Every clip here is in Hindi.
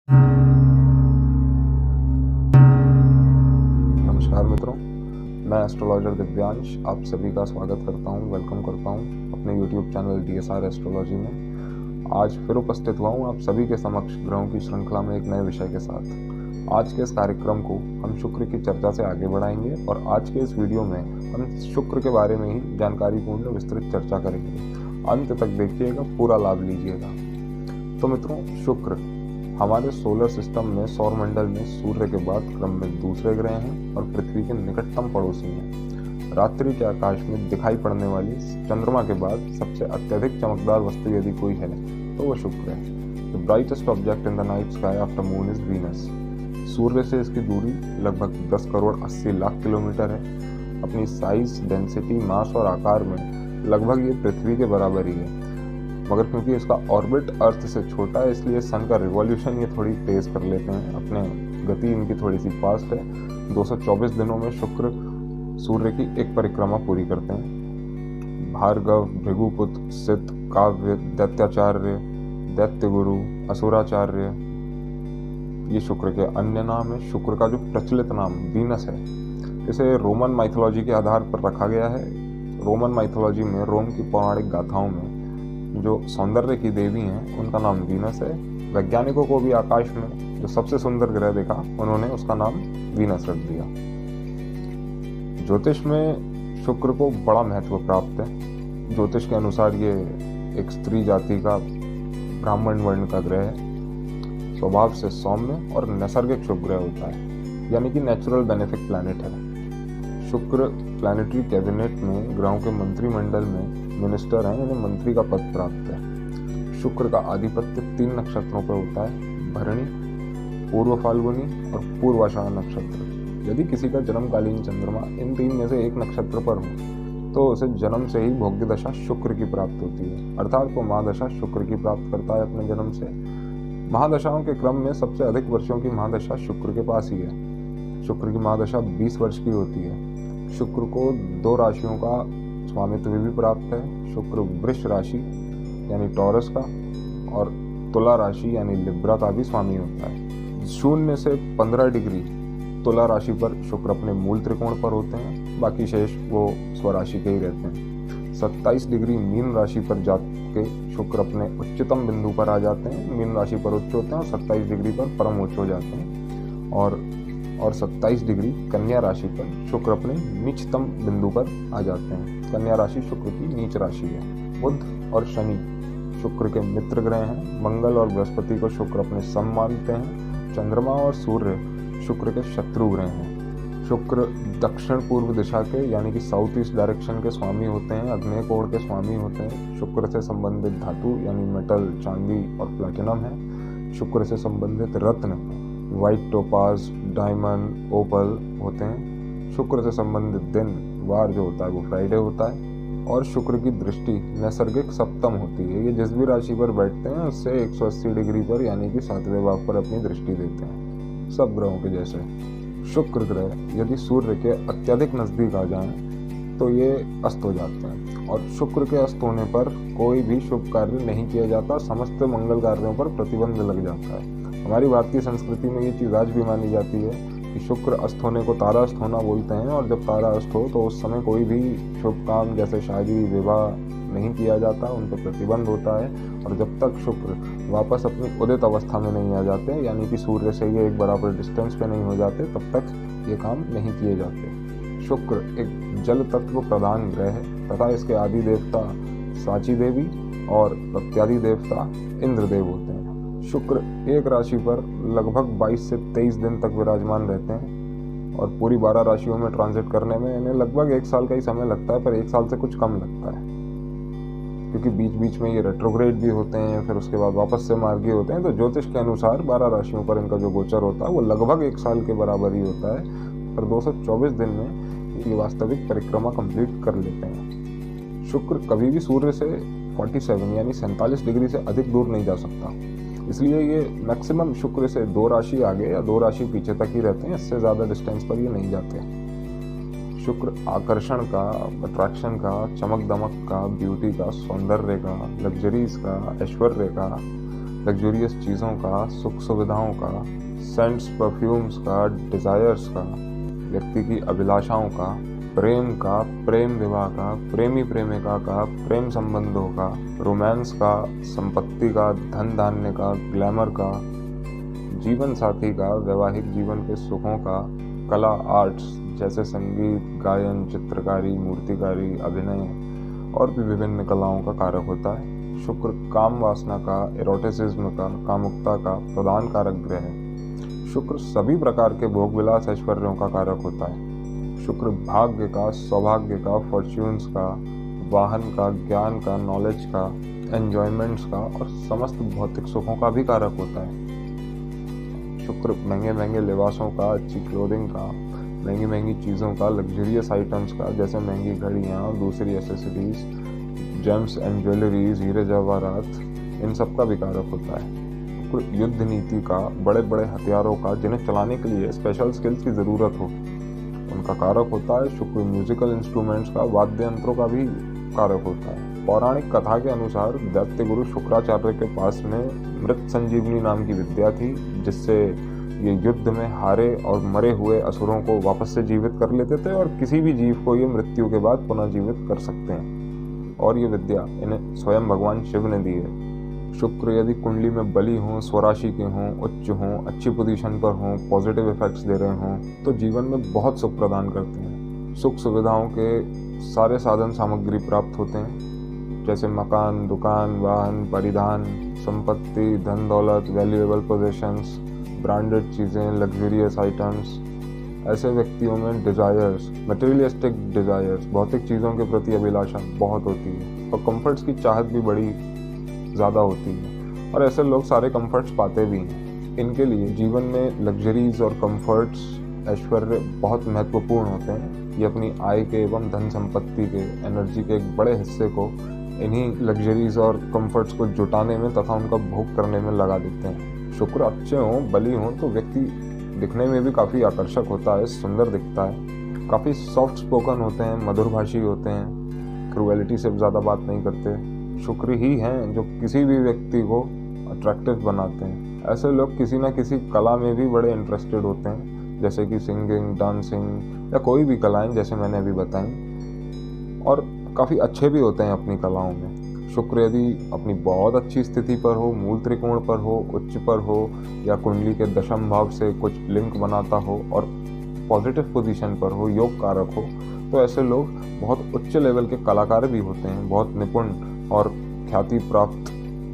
नमस्कार मित्रों, मैं एस्ट्रोलॉजर दिव्यांश आप सभी का स्वागत करता हूं, वेलकम करता हूं अपने YouTube चैनल DSR एस्ट्रोलॉजी में। आज फिर उपस्थित हुआ हूं आप सभी के समक्ष ग्रहों की श्रृंखला में एक नए विषय के साथ। आज के इस कार्यक्रम को हम शुक्र की चर्चा से आगे बढ़ाएंगे और आज के इस वीडियो में हम शुक्र के बारे में ही जानकारीपूर्ण विस्तृत चर्चा करेंगे। अंत तक देखिएगा, पूरा लाभ लीजिएगा। तो मित्रों, शुक्र हमारे सोलर सिस्टम में सौर मंडल में सूर्य के बाद क्रम में दूसरे ग्रह हैं और पृथ्वी के निकटतम पड़ोसी हैं। रात्रि के आकाश में दिखाई पड़ने वाली चंद्रमा के बाद सबसे अत्यधिक चमकदार वस्तु यदि कोई है तो वह शुक्र है। The brightest object in the night sky after moon is Venus. सूर्य से इसकी दूरी लगभग 10 करोड़ 80 लाख किलोमीटर है। अपनी साइज, डेंसिटी, मास और आकार में लगभग ये पृथ्वी के बराबर ही है, मगर क्योंकि इसका ऑर्बिट अर्थ से छोटा है इसलिए सन का रिवॉल्यूशन ये थोड़ी तेज कर लेते हैं। अपने गति इनकी थोड़ी सी फास्ट है। 224 दिनों में शुक्र सूर्य की एक परिक्रमा पूरी करते हैं। भार्गव, भृगुपुत्र, सिद्ध, काव्य, दैत्याचार्य, दैत्य गुरु, असुराचार्य, ये शुक्र के अन्य नाम है। शुक्र का जो प्रचलित नाम वीनस है, इसे रोमन माइथोलॉजी के आधार पर रखा गया है। रोमन माइथोलॉजी में, रोम की पौराणिक गाथाओं में जो सौंदर्य की देवी हैं उनका नाम वीनस है। वैज्ञानिकों को भी आकाश में जो सबसे सुंदर ग्रह देखा उन्होंने उसका नाम वीनस रख दिया। ज्योतिष में शुक्र को बड़ा महत्व प्राप्त है। ज्योतिष के अनुसार ये एक स्त्री जाति का ब्राह्मण वर्ण का ग्रह है। स्वभाव से सौम्य और नैसर्गिक शुभ ग्रह होता है, यानी कि नेचुरल बेनिफिक प्लैनेट है। शुक्र प्लैनेटरी कैबिनेट में ग्रहों के मंत्रिमंडल में मिनिस्टर हैं, यानी मंत्री का पद प्राप्त है। शुक्र का आधिपत्य 3 नक्षत्रों पर होता है, भरणी, पूर्व फाल्गुनी और पूर्वाषाढ़ नक्षत्र। यदि किसी का जन्मकालीन चंद्रमा इन 3 में से एक नक्षत्र पर हो तो उसे जन्म से ही भोग्य दशा शुक्र की प्राप्त होती है, अर्थात वो महादशा शुक्र की प्राप्त करता है अपने जन्म से। महादशाओं के क्रम में सबसे अधिक वर्षों की महादशा शुक्र के पास ही है। शुक्र की महादशा 20 वर्ष की होती है। शुक्र को 2 राशियों का स्वामित्व भी प्राप्त है। शुक्र वृष राशि यानी टॉरस का और तुला राशि यानी लिब्रा का भी स्वामी होता है। 0 से 15 डिग्री तुला राशि पर शुक्र अपने मूल त्रिकोण पर होते हैं, बाकी शेष वो स्वराशि के ही रहते हैं। 27 डिग्री मीन राशि पर जाके शुक्र अपने उच्चतम बिंदु पर आ जाते हैं। मीन राशि पर उच्च होते हैं और 27 डिग्री पर परम उच्च हो जाते हैं। और 27 डिग्री कन्या राशि पर शुक्र अपने नीचतम बिंदु पर आ जाते हैं। कन्या राशि शुक्र की नीच राशि है। बुध और शनि शुक्र के मित्र ग्रह हैं। मंगल और बृहस्पति को शुक्र अपने सम मानते हैं। चंद्रमा और सूर्य शुक्र के शत्रु ग्रह हैं। शुक्र दक्षिण पूर्व दिशा के यानी कि साउथ ईस्ट डायरेक्शन के स्वामी होते हैं, अग्नेय कोण के स्वामी होते हैं। शुक्र से संबंधित धातु यानी मेटल, चांदी और प्लैटिनम है। शुक्र से संबंधित रत्न व्हाइट टोपाज, डायमंड, ओपल होते हैं। शुक्र से संबंधित दिन वार जो होता है वो फ्राइडे होता है। और शुक्र की दृष्टि नैसर्गिक सप्तम होती है। ये जिस भी राशि पर बैठते हैं उससे 180 डिग्री पर यानी कि 7वें भाव पर अपनी दृष्टि देते हैं, सब ग्रहों के जैसे। शुक्र ग्रह यदि सूर्य के अत्यधिक नजदीक आ जाएं तो ये अस्त हो जाते हैं और शुक्र के अस्त होने पर कोई भी शुभ कार्य नहीं किया जाता। समस्त मंगल कार्यों पर प्रतिबंध लग जाता है। हमारी भारतीय संस्कृति में ये चीज़ आज भी मानी जाती है कि शुक्र अस्त होने को तारा अस्त होना बोलते हैं, और जब तारा अस्त हो तो उस समय कोई भी शुभ काम जैसे शादी विवाह नहीं किया जाता, उन पर प्रतिबंध होता है। और जब तक शुक्र वापस अपनी उदित अवस्था में नहीं आ जाते, यानी कि सूर्य से ये एक बराबर डिस्टेंस पे नहीं हो जाते, तब तक ये काम नहीं किए जाते। शुक्र एक जल तत्व प्रधान ग्रह है तथा इसके आदि देवता साची देवी और प्रत्यादि देवता इंद्रदेव होते हैं। शुक्र एक राशि पर लगभग 22 से 23 दिन तक विराजमान रहते हैं और पूरी 12 राशियों में ट्रांजिट करने में इन्हें लगभग 1 साल का ही समय लगता है, पर 1 साल से कुछ कम लगता है, क्योंकि बीच बीच में ये रेट्रोग्रेड भी होते हैं, फिर उसके बाद वापस से मार्गी होते हैं। तो ज्योतिष के अनुसार 12 राशियों पर इनका जो गोचर होता है वो लगभग 1 साल के बराबर ही होता है, पर 224 दिन में ये वास्तविक परिक्रमा कंप्लीट कर लेते हैं। शुक्र कभी भी सूर्य से 47 यानी 47 डिग्री से अधिक दूर नहीं जा सकता, इसलिए ये मैक्सिमम शुक्र से 2 राशि आगे या 2 राशि पीछे तक ही रहते हैं, इससे ज़्यादा डिस्टेंस पर ये नहीं जाते। शुक्र आकर्षण का, अट्रैक्शन का, चमक दमक का, ब्यूटी का, सौंदर्य का, लग्जरीज का, ऐश्वर्य का, लग्जूरियस चीज़ों का, सुख सुविधाओं का, सेंट्स परफ्यूम्स का, डिज़ायर्स का, व्यक्ति की अभिलाषाओं का, प्रेम का, प्रेम विवाह का, प्रेमी प्रेमिका का, प्रेम संबंधों का, रोमांस का, संपत्ति का, धन धान्य का, ग्लैमर का, जीवन साथी का, वैवाहिक जीवन के सुखों का, कला आर्ट्स जैसे संगीत, गायन, चित्रकारी, मूर्तिकारी, अभिनय और भी विभिन्न कलाओं का कारक होता है। शुक्र काम वासना का, एरोटिसिज्म का, कामुकता का प्रदान कारक ग्रह है। शुक्र सभी प्रकार के भोग विलास ऐश्वर्यों का कारक होता है। शुक्र भाग्य का, सौभाग्य का, फॉर्च्यून्स का, वाहन का, ज्ञान का, नॉलेज का, एंजॉयमेंट्स का और समस्त भौतिक सुखों का भी कारक होता है। शुक्र महंगे महंगे लिबासों का, अच्छी क्लोथिंग का, महंगी महंगी चीज़ों का, लग्जरियस आइटम्स का, जैसे महंगी घड़ियाँ, दूसरी एसेसरीज, जेम्स एंड ज्वेलरीज, हीरे जवाहरात, इन सब का भी कारक होता है। शुक्र युद्ध नीति का, बड़े बड़े हथियारों का जिन्हें चलाने के लिए स्पेशल स्किल्स की ज़रूरत हो, उनका कारक होता है। शुक्र म्यूजिकल इंस्ट्रूमेंट्स का, वाद्य यंत्रों का भी कारक होता है। पौराणिक कथा के अनुसार दैत्य गुरु शुक्राचार्य के पास में मृत संजीवनी नाम की विद्या थी, जिससे ये युद्ध में हारे और मरे हुए असुरों को वापस से जीवित कर लेते थे और किसी भी जीव को ये मृत्यु के बाद पुनः जीवित कर सकते हैं, और ये विद्या इन्हें स्वयं भगवान शिव ने दी है। शुक्र यदि कुंडली में बली हों, स्वराशि के हों, उच्च हों, अच्छी पोजीशन पर हों, पॉजिटिव इफेक्ट्स दे रहे हों, तो जीवन में बहुत सुख प्रदान करते हैं। सुख सुविधाओं के सारे साधन सामग्री प्राप्त होते हैं, जैसे मकान, दुकान, वाहन, परिधान, संपत्ति, धन दौलत, वैल्यूएबल पोजेशंस, ब्रांडेड चीज़ें, लग्जरियस आइटम्स। ऐसे व्यक्तियों में डिज़ायर्स, मटेरियलिस्टिक डिज़ायर्स, भौतिक चीज़ों के प्रति अभिलाषा बहुत होती है और कंफर्ट्स की चाहत भी बड़ी ज़्यादा होती है, और ऐसे लोग सारे कंफर्ट्स पाते भी हैं। इनके लिए जीवन में लग्जरीज और कंफर्ट्स, ऐश्वर्य बहुत महत्वपूर्ण होते हैं। ये अपनी आय के एवं धन संपत्ति के, एनर्जी के एक बड़े हिस्से को इन्हीं लग्जरीज और कंफर्ट्स को जुटाने में तथा उनका भोग करने में लगा देते हैं। शुक्र अच्छे हों, बली हों, तो व्यक्ति दिखने में भी काफ़ी आकर्षक होता है, सुंदर दिखता है, काफ़ी सॉफ्ट स्पोकन होते हैं, मधुरभाषी होते हैं, क्रूएलिटी से ज़्यादा बात नहीं करते। शुक्र ही हैं जो किसी भी व्यक्ति को अट्रैक्टिव बनाते हैं। ऐसे लोग किसी न किसी कला में भी बड़े इंटरेस्टेड होते हैं, जैसे कि सिंगिंग, डांसिंग या कोई भी कलाएं जैसे मैंने अभी बताई, और काफ़ी अच्छे भी होते हैं अपनी कलाओं में। शुक्र यदि अपनी बहुत अच्छी स्थिति पर हो, मूल त्रिकोण पर हो, उच्च पर हो या कुंडली के दशम भाव से कुछ लिंक बनाता हो और पॉजिटिव पोजीशन पर हो, योग कारक हो, तो ऐसे लोग बहुत उच्च लेवल के कलाकार भी होते हैं, बहुत निपुण और ख्याति प्राप्त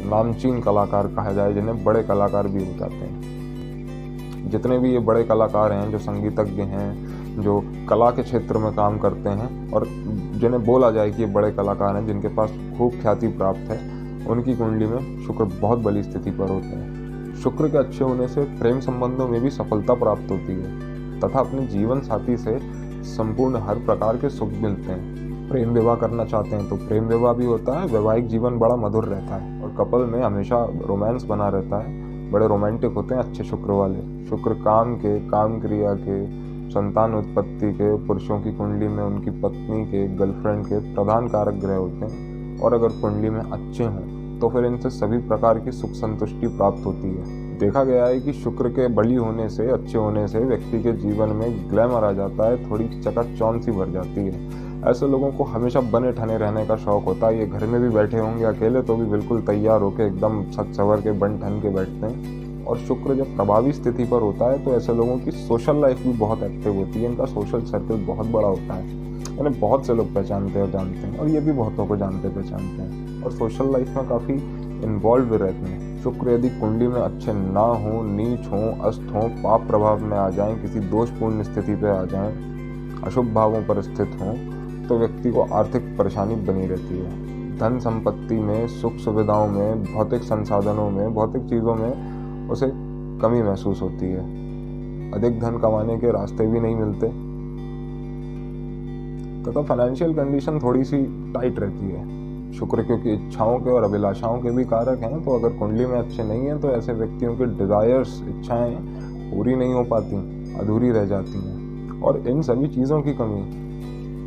नामचीन कलाकार कहा जाए, जिन्हें बड़े कलाकार भी हो जाते हैं। जितने भी ये बड़े कलाकार हैं, जो संगीतज्ञ हैं, जो कला के क्षेत्र में काम करते हैं और जिन्हें बोला जाए कि ये बड़े कलाकार हैं, जिनके पास खूब ख्याति प्राप्त है, उनकी कुंडली में शुक्र बहुत बड़ी स्थिति पर होते हैं। शुक्र के अच्छे होने से प्रेम संबंधों में भी सफलता प्राप्त होती है तथा अपने जीवन साथी से संपूर्ण हर प्रकार के सुख मिलते हैं। प्रेम विवाह करना चाहते हैं तो प्रेम विवाह भी होता है, वैवाहिक जीवन बड़ा मधुर रहता है और कपल में हमेशा रोमांस बना रहता है, बड़े रोमांटिक होते हैं अच्छे शुक्र वाले। शुक्र काम के, काम क्रिया के, संतान उत्पत्ति के, पुरुषों की कुंडली में उनकी पत्नी के, गर्लफ्रेंड के प्रधान कारक ग्रह होते हैं, और अगर कुंडली में अच्छे हों तो फिर इनसे सभी प्रकार की सुख संतुष्टि प्राप्त होती है। देखा गया है कि शुक्र के बली होने से, अच्छे होने से व्यक्ति के जीवन में ग्लैमर आ जाता है, थोड़ी चकाचौंध सी भर जाती है। ऐसे लोगों को हमेशा बने ठने रहने का शौक होता है। ये घर में भी बैठे होंगे अकेले तो भी बिल्कुल तैयार होकर एकदम सच सवर के बन ठन के बैठते हैं। और शुक्र जब प्रभावी स्थिति पर होता है तो ऐसे लोगों की सोशल लाइफ भी बहुत एक्टिव होती है, इनका सोशल सर्कल बहुत बड़ा होता है, इन्हें बहुत से लोग पहचानते और जानते हैं, और ये भी बहुतों को जानते पहचानते हैं और सोशल लाइफ में काफ़ी इन्वॉल्व रहते हैं। शुक्र यदि कुंडली में अच्छे ना हो, नीच हों, अस्त हों, पाप प्रभाव में आ जाएं, किसी दोषपूर्ण स्थिति पर आ जाएं, अशुभ भावों पर स्थित हों, तो व्यक्ति को आर्थिक परेशानी बनी रहती है। धन संपत्ति में, सुख सुविधाओं में, भौतिक संसाधनों में, भौतिक चीज़ों में उसे कमी महसूस होती है। अधिक धन कमाने के रास्ते भी नहीं मिलते तथा फाइनेंशियल कंडीशन थोड़ी सी टाइट रहती है। शुक्र क्योंकि इच्छाओं के और अभिलाषाओं के भी कारक हैं, तो अगर कुंडली में अच्छे नहीं हैं तो ऐसे व्यक्तियों के डिज़ायर्स, इच्छाएं पूरी नहीं हो पाती, अधूरी रह जाती हैं, और इन सभी चीज़ों की कमी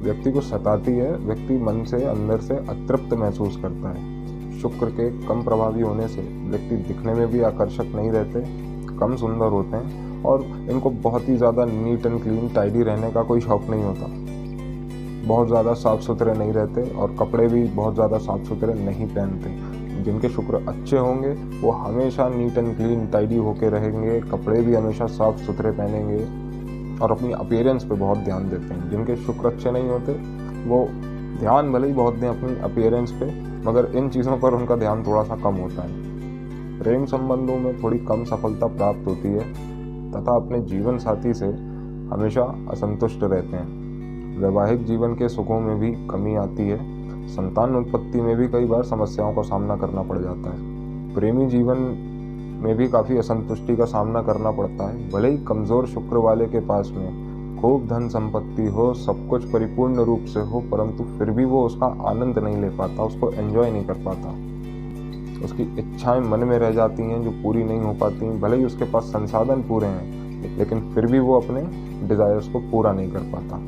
व्यक्ति को सताती है। व्यक्ति मन से, अंदर से अतृप्त महसूस करता है। शुक्र के कम प्रभावी होने से व्यक्ति दिखने में भी आकर्षक नहीं रहते, कम सुंदर होते हैं और इनको बहुत ही ज़्यादा नीट एंड क्लीन टाइडी रहने का कोई शौक नहीं होता, बहुत ज़्यादा साफ़ सुथरे नहीं रहते और कपड़े भी बहुत ज़्यादा साफ़ सुथरे नहीं पहनते। जिनके शुक्र अच्छे होंगे वो हमेशा नीट एंड क्लीन टाइडी होके रहेंगे, कपड़े भी हमेशा साफ़ सुथरे पहनेंगे और अपनी अपीयरेंस पे बहुत ध्यान देते हैं। जिनके शुक्र अच्छे नहीं होते वो ध्यान भले ही बहुत दें अपनी अपीयरेंस पे, मगर इन चीज़ों पर उनका ध्यान थोड़ा सा कम होता है। प्रेम संबंधों में थोड़ी कम सफलता प्राप्त होती है तथा अपने जीवन साथी से हमेशा असंतुष्ट रहते हैं। वैवाहिक जीवन के सुखों में भी कमी आती है। संतान उत्पत्ति में भी कई बार समस्याओं का सामना करना पड़ जाता है। प्रेमी जीवन में भी काफ़ी असंतुष्टि का सामना करना पड़ता है। भले ही कमज़ोर शुक्र वाले के पास में खूब धन संपत्ति हो, सब कुछ परिपूर्ण रूप से हो, परंतु फिर भी वो उसका आनंद नहीं ले पाता, उसको एंजॉय नहीं कर पाता। उसकी इच्छाएं मन में रह जाती हैं जो पूरी नहीं हो पाती। भले ही उसके पास संसाधन पूरे हैं लेकिन फिर भी वो अपने डिज़ायर्स को पूरा नहीं कर पाता।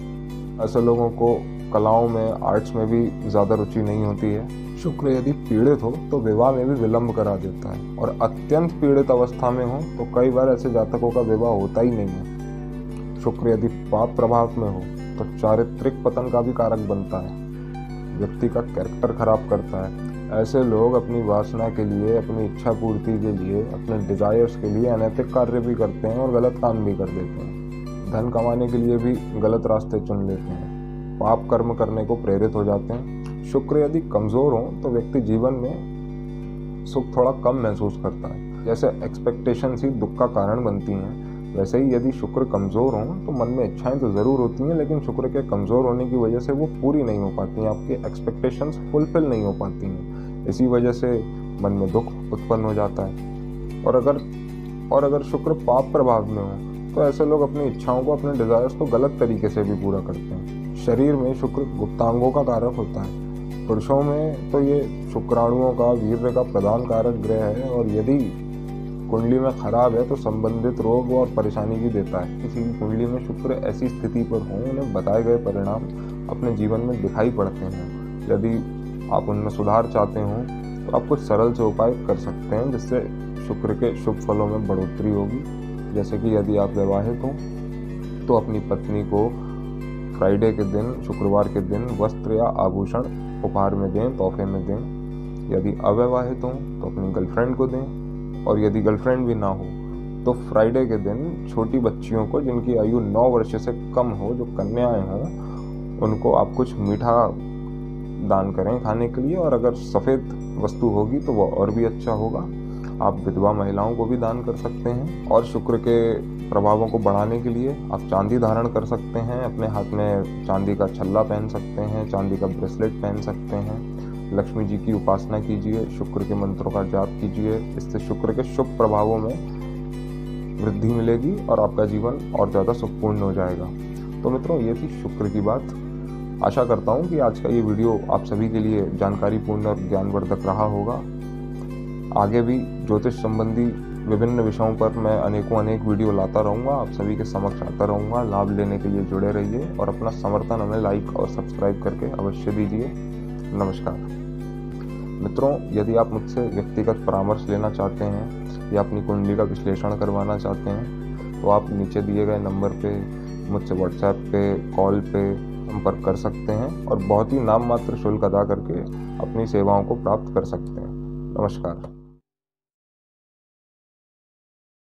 ऐसे लोगों को कलाओं में, आर्ट्स में भी ज़्यादा रुचि नहीं होती है। शुक्र यदि पीड़ित हो तो विवाह में भी विलंब करा देता है और अत्यंत पीड़ित अवस्था में हो तो कई बार ऐसे जातकों का विवाह होता ही नहीं है। शुक्र यदि पाप प्रभाव में हो तो चारित्रिक पतन का भी कारक बनता है, व्यक्ति का कैरेक्टर खराब करता है। ऐसे लोग अपनी वासना के लिए, अपनी इच्छा पूर्ति के लिए, अपने डिजायर्स के लिए अनैतिक कार्य भी करते हैं और गलत काम भी कर देते हैं। धन कमाने के लिए भी गलत रास्ते चुन लेते हैं, पाप कर्म करने को प्रेरित हो जाते हैं। शुक्र यदि कमज़ोर हो तो व्यक्ति जीवन में सुख थोड़ा कम महसूस करता है। जैसे एक्सपेक्टेशंस ही दुख का कारण बनती हैं, वैसे ही यदि शुक्र कमज़ोर हो तो मन में इच्छाएं तो ज़रूर होती हैं लेकिन शुक्र के कमज़ोर होने की वजह से वो पूरी नहीं हो पाती हैं, आपकी एक्सपेक्टेशंस फुलफिल नहीं हो पाती हैं। इसी वजह से मन में दुख उत्पन्न हो जाता है। और अगर शुक्र पाप प्रभाव में हो तो ऐसे लोग अपनी इच्छाओं को, अपने डिज़ायर्स को गलत तरीके से भी पूरा करते हैं। शरीर में शुक्र गुप्तांगों का कारक होता है। पुरुषों में तो ये शुक्राणुओं का, वीर्य का प्रधान कारक ग्रह है और यदि कुंडली में खराब है तो संबंधित रोग और परेशानी भी देता है। किसी भी कुंडली में शुक्र ऐसी स्थिति पर हो, उन्हें बताए गए परिणाम अपने जीवन में दिखाई पड़ते हैं। यदि आप उनमें सुधार चाहते हो तो आप कुछ सरल से उपाय कर सकते हैं जिससे शुक्र के शुभ फलों में बढ़ोतरी होगी। जैसे कि यदि आप वैवाहित हो तो अपनी पत्नी को फ्राइडे के दिन, शुक्रवार के दिन वस्त्र या आभूषण उपहार में दें, तोहफे में दें। यदि अविवाहित हो तो अपनी गर्लफ्रेंड को दें और यदि गर्लफ्रेंड भी ना हो तो फ्राइडे के दिन छोटी बच्चियों को जिनकी आयु 9 वर्ष से कम हो, जो कन्याएं हों, उनको आप कुछ मीठा दान करें खाने के लिए। और अगर सफ़ेद वस्तु होगी तो वह और भी अच्छा होगा। आप विधवा महिलाओं को भी दान कर सकते हैं। और शुक्र के प्रभावों को बढ़ाने के लिए आप चांदी धारण कर सकते हैं, अपने हाथ में चांदी का छल्ला पहन सकते हैं, चांदी का ब्रेसलेट पहन सकते हैं। लक्ष्मी जी की उपासना कीजिए, शुक्र के मंत्रों का जाप कीजिए। इससे शुक्र के शुभ प्रभावों में वृद्धि मिलेगी और आपका जीवन और ज़्यादा सुखपूर्ण हो जाएगा। तो मित्रों, ये थी शुक्र की बात। आशा करता हूँ कि आज का ये वीडियो आप सभी के लिए जानकारीपूर्ण और ज्ञानवर्धक रहा होगा। आगे भी ज्योतिष संबंधी विभिन्न विषयों पर मैं अनेक वीडियो लाता रहूँगा, आप सभी के समक्ष आता रहूँगा। लाभ लेने के लिए जुड़े रहिए और अपना समर्थन हमें लाइक और सब्सक्राइब करके अवश्य दीजिए। नमस्कार मित्रों, यदि आप मुझसे व्यक्तिगत परामर्श लेना चाहते हैं या अपनी कुंडली का विश्लेषण करवाना चाहते हैं तो आप नीचे दिए गए नंबर पे मुझसे व्हाट्सएप पे, कॉल पे संपर्क कर सकते हैं और बहुत ही नाम मात्र शुल्क अदा करके अपनी सेवाओं को प्राप्त कर सकते हैं। नमस्कार।